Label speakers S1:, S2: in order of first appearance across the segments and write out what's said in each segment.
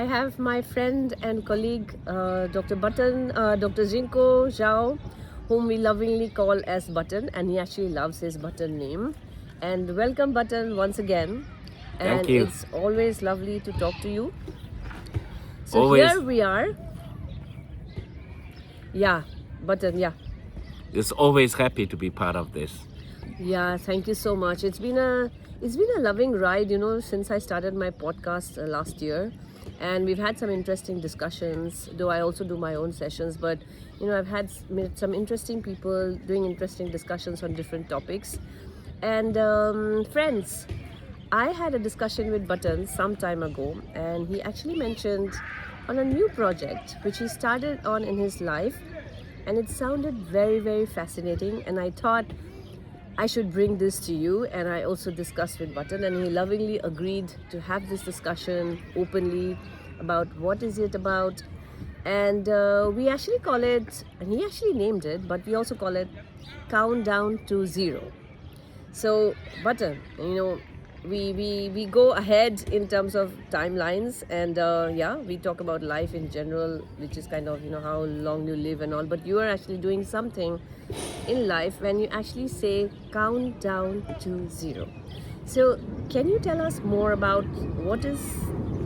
S1: have my friend and colleague, Dr. Button, Dr. Jinkou, Zhao, whom we lovingly call as Button, and he actually loves his Button name. And welcome, Button, once again. And
S2: Thank you.
S1: It's always lovely to talk to you. So
S2: Always.
S1: here we are. Yeah, Button, yeah.
S2: It's always happy to be part of this.
S1: Yeah, thank you so much. It's been a loving ride, since I started my podcast last year, and we've had some interesting discussions. Though I also do my own sessions, but I've met some interesting people doing interesting discussions on different topics. And friends, I had a discussion with Button some time ago, and he actually mentioned on a new project which he started on in his life, and it sounded very, very fascinating. And I thought I should bring this to you, and I also discussed with Button, and he lovingly agreed to have this discussion openly about what is it about. And we actually call it, and he actually named it, but we also call it Countdown to Zero. So Button, we go ahead in terms of timelines, and we talk about life in general, which is kind of how long you live and all. But you are actually doing something in life when you actually say count down to zero. So can you tell us more about what is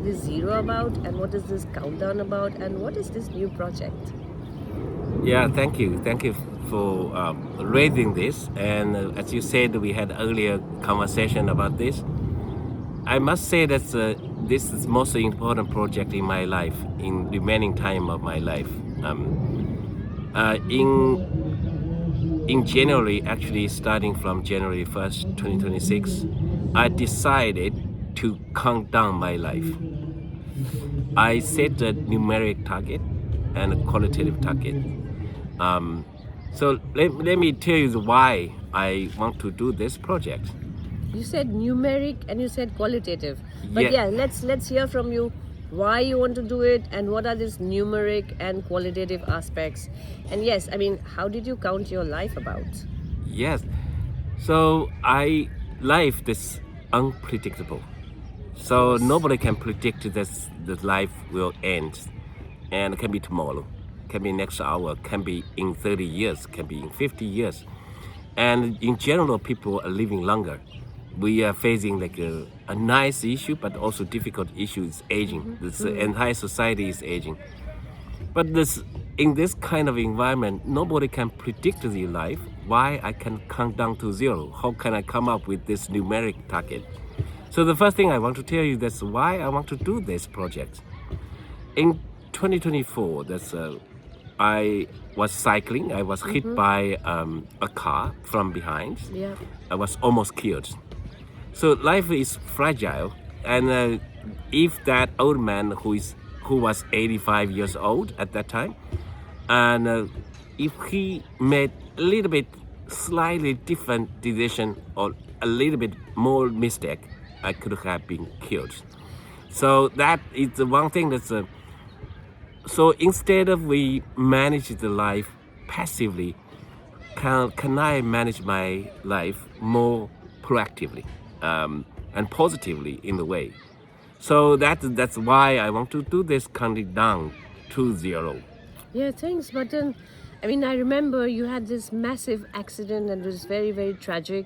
S1: this zero about, and what is this countdown about, and what is this new project?
S2: Yeah, thank you. Thank you for raising this. And as you said, we had earlier conversation about this. I must say that this is most important project in my life, in remaining time of my life. In January, actually starting from January 1st, 2026, I decided to count down my life. I set a numeric target and a qualitative target. So let me tell you why I want to do this project.
S1: You said numeric and you said qualitative, but
S2: Yeah.
S1: let's hear from you why you want to do it, and what are these numeric and qualitative aspects. And yes, how did you count your life about?
S2: Yes. So life is unpredictable. So nobody can predict that life will end, and it can be tomorrow, can be next hour, can be in 30 years, can be in 50 years. And in general, people are living longer. We are facing like a nice issue, but also difficult issue is aging. This entire society is aging. But in this kind of environment, nobody can predict the life. Why I can count down to zero? How can I come up with this numeric target? So the first thing I want to tell you, that's why I want to do this project. In 2024, I was cycling. I was hit by a car from behind.
S1: Yeah.
S2: I was almost killed. So life is fragile, and if that old man who was 85 years old at that time, and if he made a little bit slightly different decision or a little bit more mistake, I could have been killed. So that is the one thing that's. So instead of we manage the life passively, can I manage my life more proactively and positively in the way? So that's why I want to do this counting down to zero.
S1: Yeah, thanks, Button. I remember you had this massive accident, and it was very, very tragic.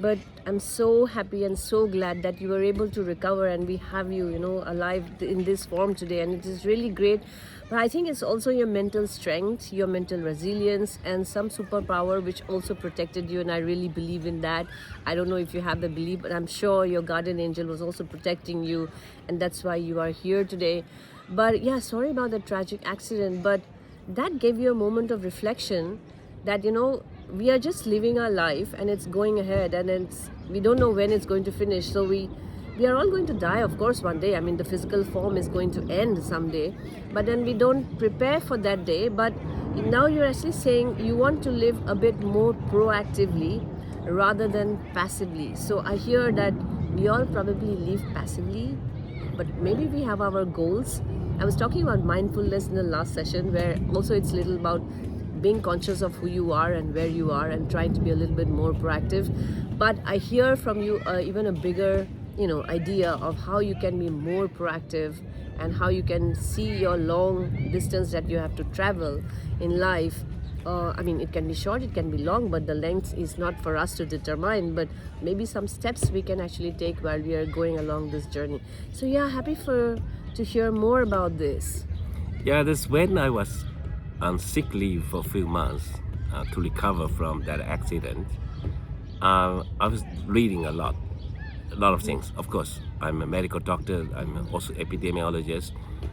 S1: But I'm so happy and so glad that you were able to recover, and we have you, alive in this form today. And it is really great. But I think it's also your mental strength, your mental resilience, and some superpower which also protected you. And I really believe in that. I don't know if you have the belief, but I'm sure your guardian angel was also protecting you. And that's why you are here today. But yeah, sorry about the tragic accident. But that gave you a moment of reflection that, we are just living our life, and it's going ahead, and we don't know when it's going to finish. So we are all going to die, of course, one day. The physical form is going to end someday, but then we don't prepare for that day. But now you're actually saying you want to live a bit more proactively rather than passively. So I hear that we all probably live passively, but maybe we have our goals. I was talking about mindfulness in the last session, where also it's little about being conscious of who you are and where you are, and trying to be a little bit more proactive. But I hear from you even a bigger idea of how you can be more proactive and how you can see your long distance that you have to travel in life. It can be short, it can be long, but the length is not for us to determine, but maybe some steps we can actually take while we are going along this journey. So yeah, happy to hear more about this.
S2: Yeah, that's when I was on sick leave for a few months to recover from that accident. I was reading a lot of things. Of course, I'm a medical doctor. I'm also epidemiologist,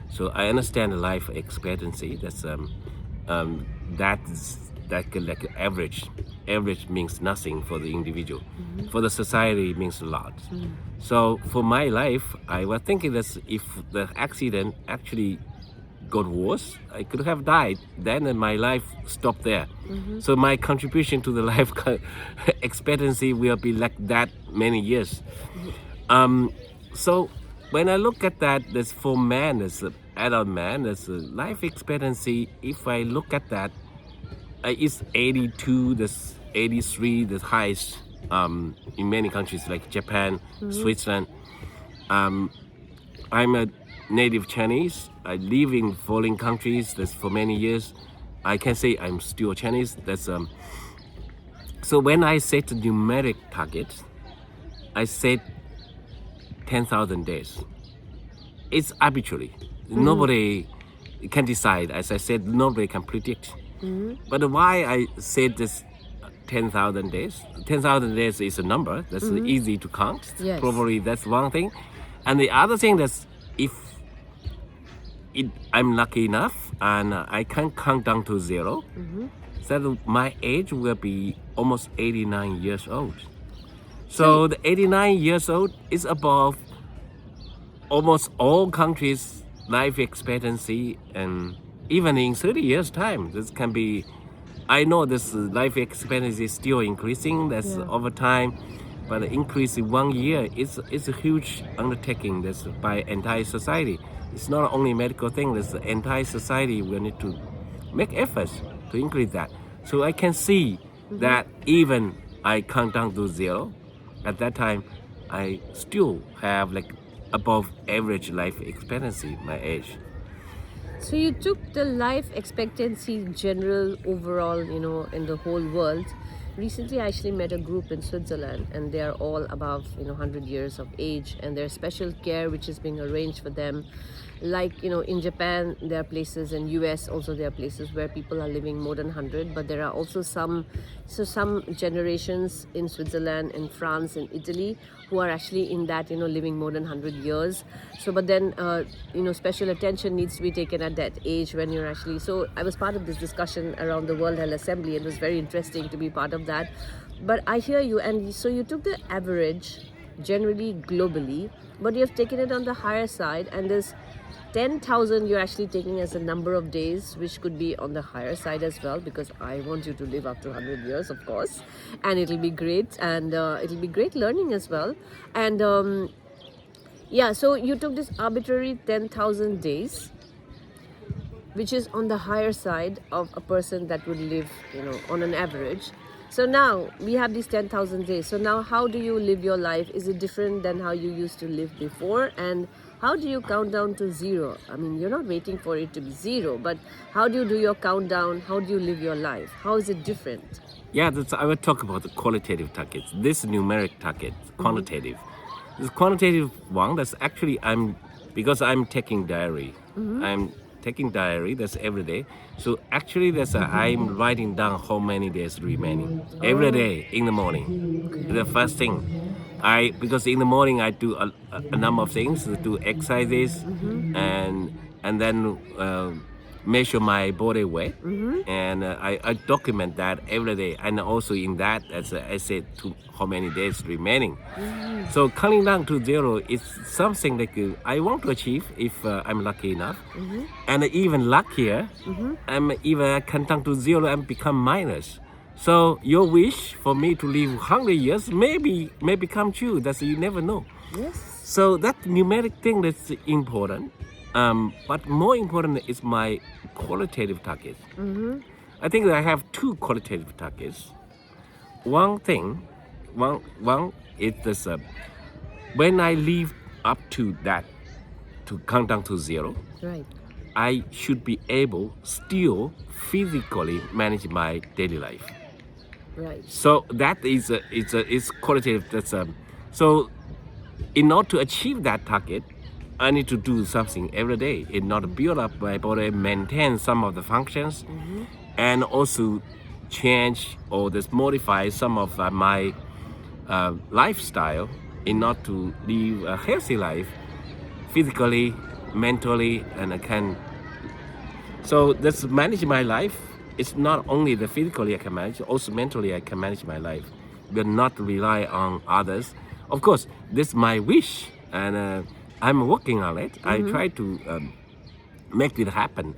S2: so I understand the life expectancy. That like average. Average means nothing for the individual. For the society, it means a lot. So for my life, I was thinking that if the accident actually got worse, I could have died. Then my life stopped there. So my contribution to the life expectancy will be like that many years. So when I look at that, there's for man, as an adult man, there's a life expectancy. If I look at that, it's 82, there's 83, the highest in many countries like Japan, Switzerland. I'm a native Chinese. I live in foreign countries. That's for many years. I can say I'm still Chinese. So when I set a numeric target, I set 10,000 days. It's arbitrary. Nobody can decide. As I said, nobody can predict. But why I said this 10,000 days? 10,000 days is a number that's easy to count.
S1: Yes.
S2: Probably that's one thing. And the other thing that's if I'm lucky enough and I can count down to zero, so my age will be almost 89 years old. So the 89 years old is above almost all countries' life expectancy, and even in 30 years' time, this can be. I know this life expectancy is still increasing. That's over time, but the increase in 1 year is a huge undertaking. That's by entire society. It's not only a medical thing. There's the entire society will need to make efforts to increase that. So I can see that even I count down to zero, at that time, I still have like above average life expectancy, my age.
S1: So you took the life expectancy general overall, in the whole world. Recently, I actually met a group in Switzerland, and they are all above, 100 years of age, and there's special care which is being arranged for them. Like, in Japan, there are places, in US also there are places where people are living more than 100, but there are also some generations in Switzerland, in France, in Italy, who are actually in that, living more than 100 years. So, but then, special attention needs to be taken at that age when you're actually, so I was part of this discussion around the World Health Assembly. It was very interesting to be part of that. But I hear you, and so you took the average, generally globally, but you have taken it on the higher side, and this 10,000 you're actually taking as a number of days, which could be on the higher side as well, because I want you to live up to 100 years, of course, and it'll be great, and it'll be great learning as well. And so you took this arbitrary 10,000 days, which is on the higher side of a person that would live, on an average. So now we have these 10,000 days. So now how do you live your life? Is it different than how you used to live before? And how do you count down to zero? I mean, you're not waiting for it to be zero, but how do you do your countdown? How do you live your life? How is it different?
S2: Yeah, I will talk about the qualitative targets. This numeric target, quantitative. This quantitative one, that's actually because I'm taking diary. I'm taking diary, that's every day. So actually I'm writing down how many days remaining every day in the morning. The first thing, because in the morning I do a number of things, do exercises and then measure my body weight, and I document that every day, and also in that, as I said, to how many days remaining. So counting down to zero is something that I want to achieve if I'm lucky enough, and even luckier, I can down to zero and become minus. So your wish for me to live 100 years may become true. That's, you never know.
S1: Yes.
S2: So that numeric thing that's important. But more important is my qualitative targets. I think that I have two qualitative targets. One is this when I live up to that, to count down to 0,
S1: Right.
S2: I should be able still physically manage my daily life.
S1: Right.
S2: So that is qualitative. So in order to achieve that target, I need to do something every day in order to build up my body, maintain some of the functions, and also change or just modify some of my lifestyle in order to live a healthy life, physically, mentally, and I can. So that's manage my life. It's not only the physically I can manage, also mentally I can manage my life, but not rely on others. Of course, this is my wish, and I'm working on it. I try to make it happen.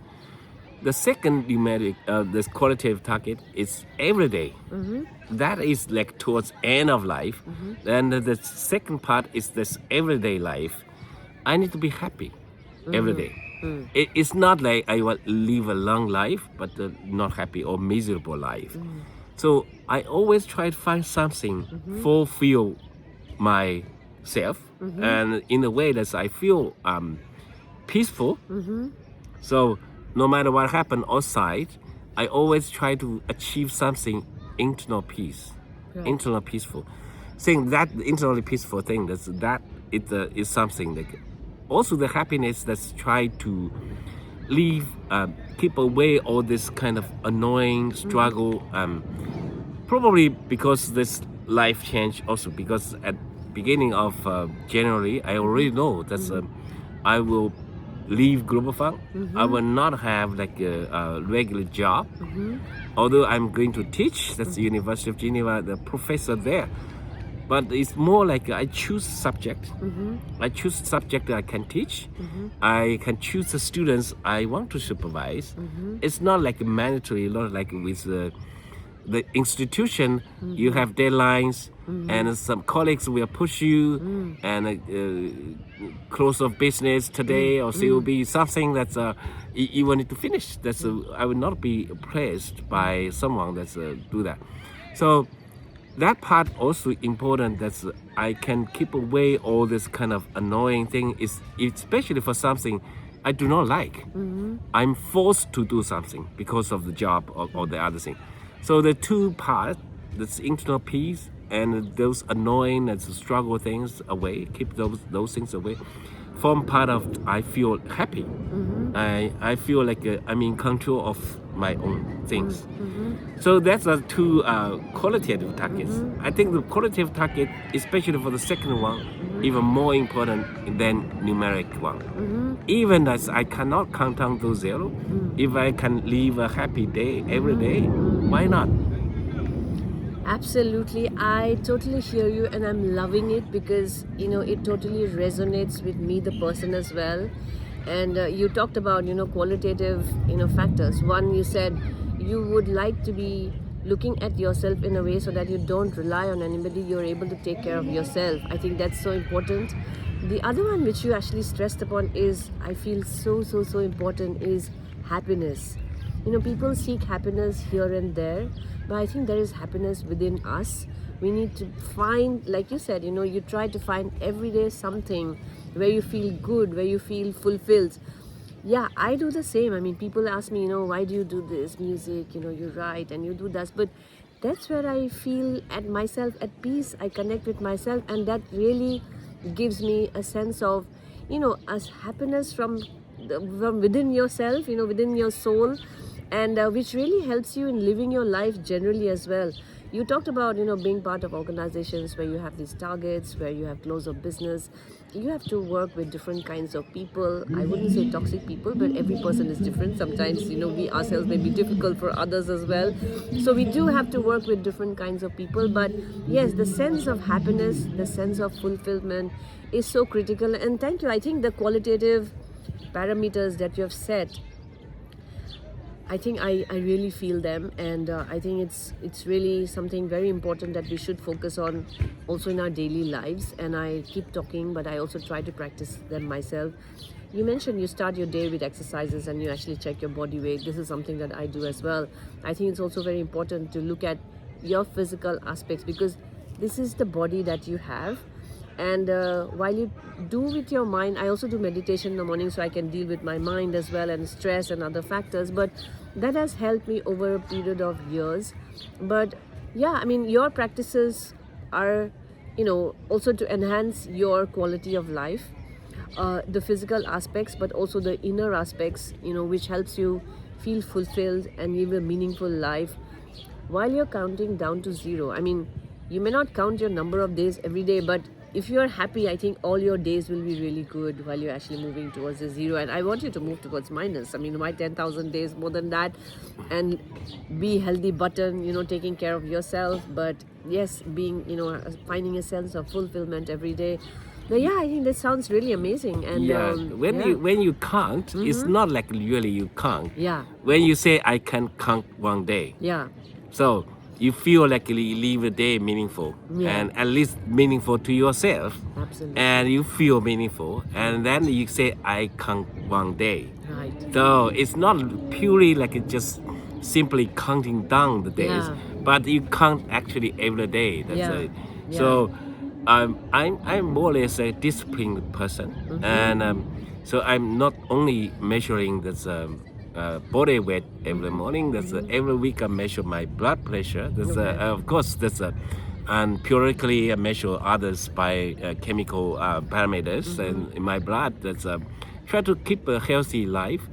S2: The second numeric, this qualitative target is every day. That is like towards end of life. And the second part is this everyday life. I need to be happy every day. It's not like I will live a long life, but not happy or miserable life. So I always try to find something fulfill myself, and in a way that I feel peaceful. So no matter what happens outside, I always try to achieve something internal peace, internal peaceful. Saying that internally peaceful thing, that is something like also the happiness that's try to leave, keep away all this kind of annoying struggle. Probably because this life change also because at beginning of January, I already know that I will leave Global Fund. I will not have like a regular job. Although I'm going to teach, that's the University of Geneva, the professor there. But it's more like I choose subject. I choose subject that I can teach. I can choose the students I want to supervise. It's not like mandatory, not like with the institution, you have deadlines, and some colleagues will push you, and close of business today, or there will be something that's you will need to finish. That's I will not be praised by someone that's do that. So that part also important. That I can keep away all this kind of annoying thing. Is especially for something I do not like. I'm forced to do something because of the job or the other thing. So the two parts, this internal peace and those annoying and struggle things away, keep those things away, form part of I feel happy. I feel like I'm in control of my own things. So that's the two qualitative targets. I think the qualitative target, especially for the second one, even more important than numeric one. Even as I cannot count down to 0, if I can live a happy day every day, why not?
S1: Absolutely, I totally hear you, and I'm loving it because it totally resonates with me, the person as well. And you talked about qualitative factors. One, you said you would like to be looking at yourself in a way so that you don't rely on anybody. You're able to take care of yourself. I think that's so important. The other one which you actually stressed upon is, I feel so important, is happiness. People seek happiness here and there, but I think there is happiness within us. We need to find, like you said, you try to find every day something where you feel good, where you feel fulfilled. Yeah, I do the same. I mean, people ask me, why do you do this music? You write and you do that. But that's where I feel at myself at peace. I connect with myself, and that really gives me a sense of, as happiness from within yourself, within your soul, and which really helps you in living your life generally as well. You talked about being part of organizations where you have these targets, where you have close of business. You have to work with different kinds of people. I wouldn't say toxic people, but every person is different. Sometimes we ourselves may be difficult for others as well. So we do have to work with different kinds of people. But yes, the sense of happiness, the sense of fulfillment is so critical. And thank you. I think the qualitative parameters that you have set, I think I really feel them, and I think it's really something very important that we should focus on also in our daily lives. And I keep talking, but I also try to practice them myself. You mentioned you start your day with exercises and you actually check your body weight. This is something that I do as well. I think it's also very important to look at your physical aspects, because this is the body that you have. And while you do with your mind, I also do meditation in the morning so I can deal with my mind as well, and stress and other factors. But that has helped me over a period of years. But yeah, I mean, your practices are, also to enhance your quality of life, the physical aspects, but also the inner aspects, which helps you feel fulfilled and live a meaningful life while you're counting down to zero. I mean, you may not count your number of days every day, but if you're happy, I think all your days will be really good while you're actually moving towards the zero. And I want you to move towards minus. I mean, my 10,000 days, more than that, and be healthy button, taking care of yourself. But yes, being, finding a sense of fulfillment every day. But yeah, I think that sounds really amazing. And
S2: Yeah, when you count, it's not like really you count.
S1: yeah,
S2: When you say I can count one day,
S1: yeah,
S2: so you feel like you leave a day meaningful,
S1: Yeah.
S2: and at least meaningful to yourself,
S1: absolutely.
S2: and you feel meaningful, and then you say I count one day.
S1: Right.
S2: So it's not purely like it just simply counting down the days,
S1: Yeah.
S2: but you count actually every day. That's
S1: Yeah.
S2: it.
S1: Yeah.
S2: So I'm more or less a disciplined person, and so I'm not only measuring this body weight every morning. That's every week I measure my blood pressure. That's of course that's and periodically I measure others by chemical parameters and in my blood. That's try to keep a healthy life.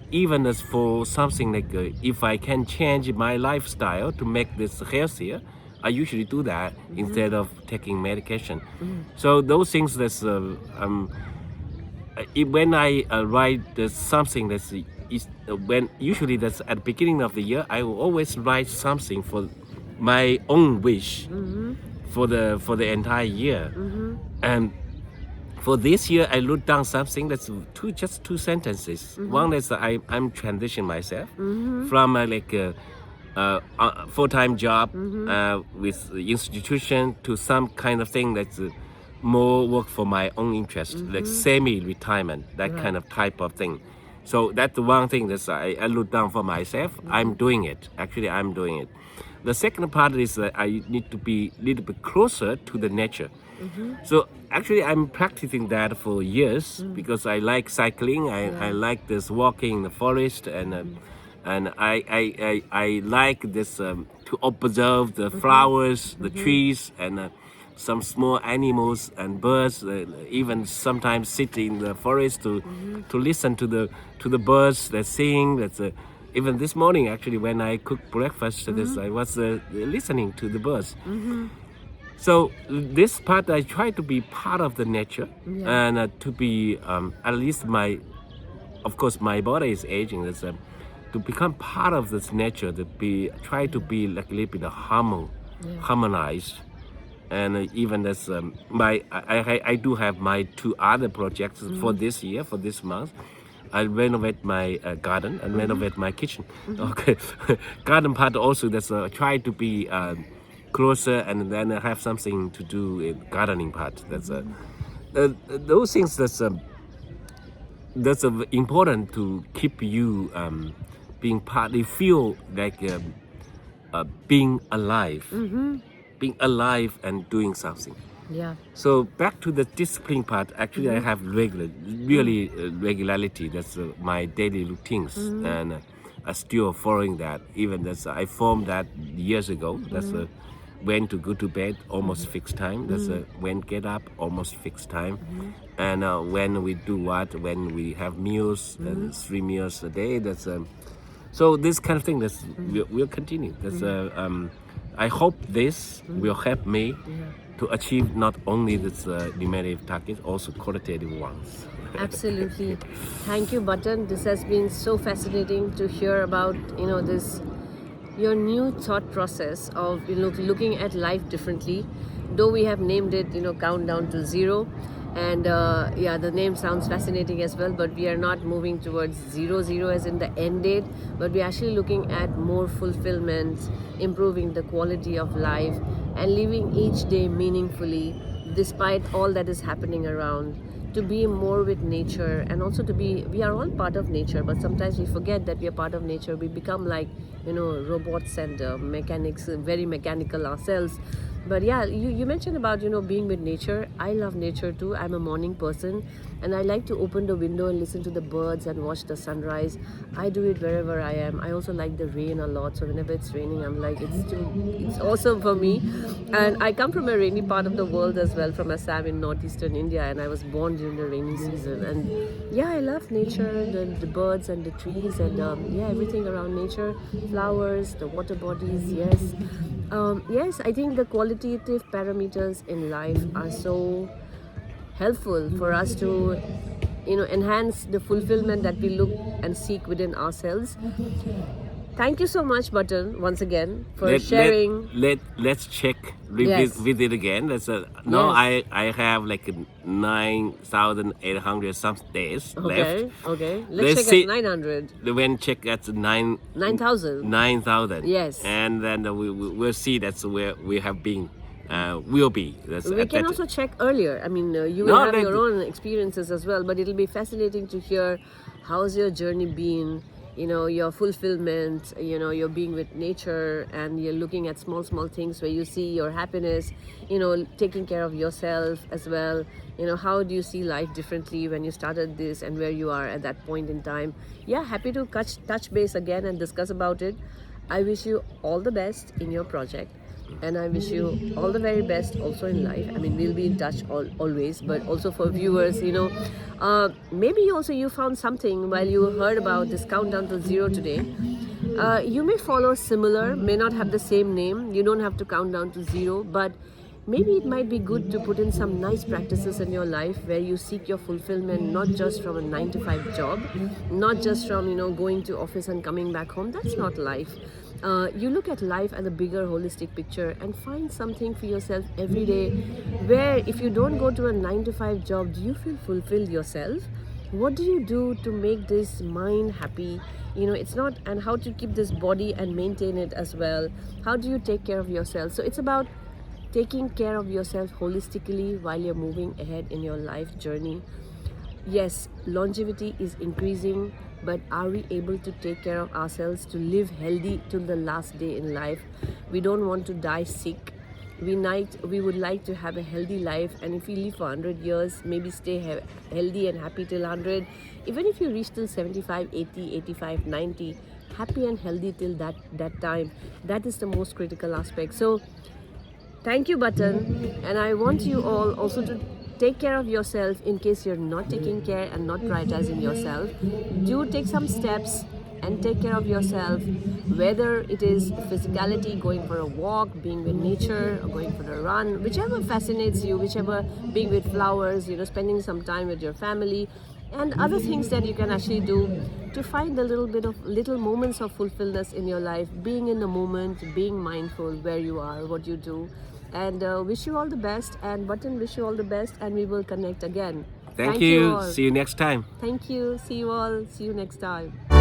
S2: Even as for something like if I can change my lifestyle to make this healthier, I usually do that instead of taking medication. So those things that's when I write something that's when usually that's at the beginning of the year, I will always write something for my own wish for the entire year. And for this year, I wrote down something that's just two sentences. One is that I'm transitioning myself from like a full-time job with institution to some kind of thing that's more work for my own interest, like semi-retirement, that kind of type of thing. So that's the one thing that I wrote down for myself. I'm doing it. Actually, I'm doing it. The second part is that I need to be a little bit closer to the nature. So actually, I'm practicing that for years because I like cycling. I like this walking in the forest, and I like this to observe the flowers, the trees, and some small animals and birds. Even sometimes sit in the forest to listen to the birds that sing. That's even this morning actually when I cooked breakfast, I was listening to the birds. So this part I try to be part of the nature and to be at least of course my body is aging. That's to become part of this nature, to try to be like a little bit harmonized. And even as I do have my two other projects for this year, for this month. I renovate my garden and renovate my kitchen. Okay, garden part also that's try to be closer, and then have something to do in gardening part. That's those things that's important to keep you being part. You feel like being alive, being alive and doing something.
S1: Yeah.
S2: So back to the discipline part. Actually, I have regularity. That's my daily routines, and I still following that. Even that's I formed that years ago. That's when to go to bed, almost fixed time. That's when get up, almost fixed time. And when we do what, when we have meals, 3 meals a day. That's so this kind of thing. That's will continue. That's I hope this will help me to achieve not only this numeric target, also qualitative ones.
S1: Absolutely. Thank you, Button. This has been so fascinating to hear about, this your new thought process of looking at life differently. Though we have named it, countdown to zero. And the name sounds fascinating as well, but we are not moving towards zero as in the end date, but we're actually looking at more fulfillment, improving the quality of life, and living each day meaningfully despite all that is happening around, to be more with nature, and also we are all part of nature, but sometimes we forget that we are part of nature. We become like robots and mechanics, very mechanical ourselves. But yeah, you mentioned about being with nature. I love nature too. I'm a morning person, and I like to open the window and listen to the birds and watch the sunrise. I do it wherever I am. I also like the rain a lot, so whenever it's raining, I'm like, it's awesome for me. And I come from a rainy part of the world as well, from Assam in northeastern India, and I was born during the rainy season. And yeah, I love nature, the birds and the trees, and yeah, everything around nature, flowers, the water bodies. Yes. Yes, I think the qualitative parameters in life are so helpful for us to enhance the fulfillment that we look and seek within ourselves. Thank you so much, Button, once again for sharing.
S2: Let's check
S1: Yes.
S2: visit again. Now
S1: Yes.
S2: I have like 9,800 some days left.
S1: Okay. Let's
S2: Let's
S1: check
S2: see.
S1: at 900.
S2: When check at
S1: 9,000.
S2: 9,000.
S1: Yes.
S2: And then we'll see that's where we have been. Will be.
S1: We can also check earlier. I mean, you will have your own experiences as well, but it'll be fascinating to hear how's your journey been, your fulfillment, you're being with nature and you're looking at small things where you see your happiness, taking care of yourself as well. How do you see life differently when you started this and where you are at that point in time. Yeah, happy to touch base again and discuss about it. I wish you all the best in your project, and I wish you all the very best also in life. I mean, we'll be in touch always, but also for viewers, maybe also you found something while you heard about this countdown to zero today. You may follow similar, may not have the same name. You don't have to count down to zero, but maybe it might be good to put in some nice practices in your life where you seek your fulfillment not just from a 9 to 5 job, not just from going to office and coming back home. That's not life. You look at life as a bigger holistic picture and find something for yourself every day where if you don't go to a 9 to 5 job, do you feel fulfilled yourself? What do you do to make this mind happy? It's not, and how to keep this body and maintain it as well. How do you take care of yourself? So it's about taking care of yourself holistically while you're moving ahead in your life journey. Yes, longevity is increasing, but are we able to take care of ourselves to live healthy till the last day in life? We don't want to die sick. We would like to have a healthy life, and if we live for 100 years, maybe stay healthy and happy till 100. Even if you reach till 75, 80, 85, 90, happy and healthy till that time. That is the most critical aspect. So thank you, Button, and I want you all also to take care of yourself in case you're not taking care and not prioritizing yourself. Do take some steps and take care of yourself, whether it is physicality, going for a walk, being with nature, or going for a run, whichever fascinates you, whichever, being with flowers, spending some time with your family, and other things that you can actually do to find a little moments of fulfillment in your life, being in the moment, being mindful where you are, what you do. And wish you all the best, and Button, wish you all the best, and we will connect again.
S2: Thank you.
S1: all.
S2: See you next time.
S1: Thank you. See you all. See you next time.